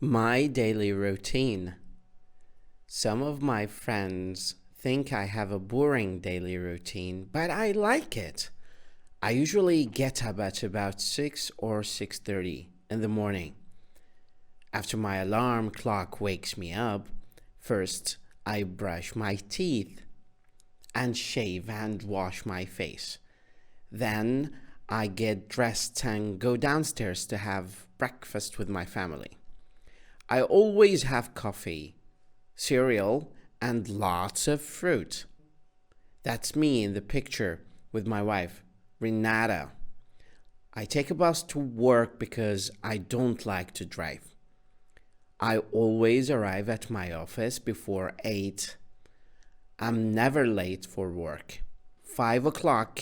My daily routine. Some of my friends think I have a boring daily routine, but I like it. I usually get up at about 6 or 6:30 in the morning. After my alarm clock wakes me up, first I brush my teeth and shave and wash my face. Then I get dressed and go downstairs to have breakfast with my family. I always have coffee, cereal, and lots of fruit. That's me in the picture with my wife, Renata. I take a bus to work because I don't like to drive. I always arrive at my office before 8. I'm never late for work. 5 o'clock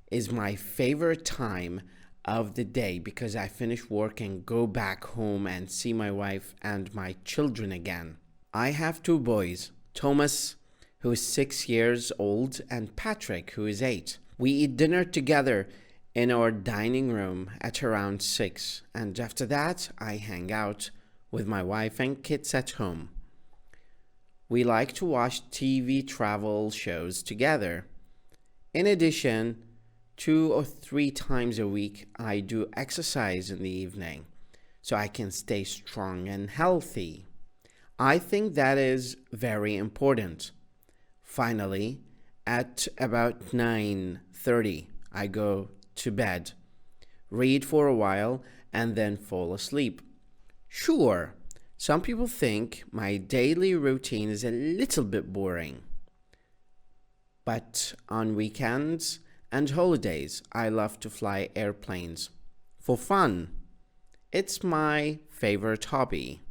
is my favorite time of the day because I finish work and go back home and see my wife and my children again. I have 2 boys, Thomas, who is 6 years old, and Patrick, who is 8. We eat dinner together in our dining room at around 6, and after that I hang out with my wife and kids at home. We like to watch TV travel shows together. In addition, 2 or 3 times a week, I do exercise in the evening so I can stay strong and healthy. I think that is very important. Finally, at about 9:30, I go to bed, read for a while, and then fall asleep. Sure, some people think my daily routine is a little bit boring. But on weekends and holidays, I love to fly airplanes for fun. It's my favorite hobby.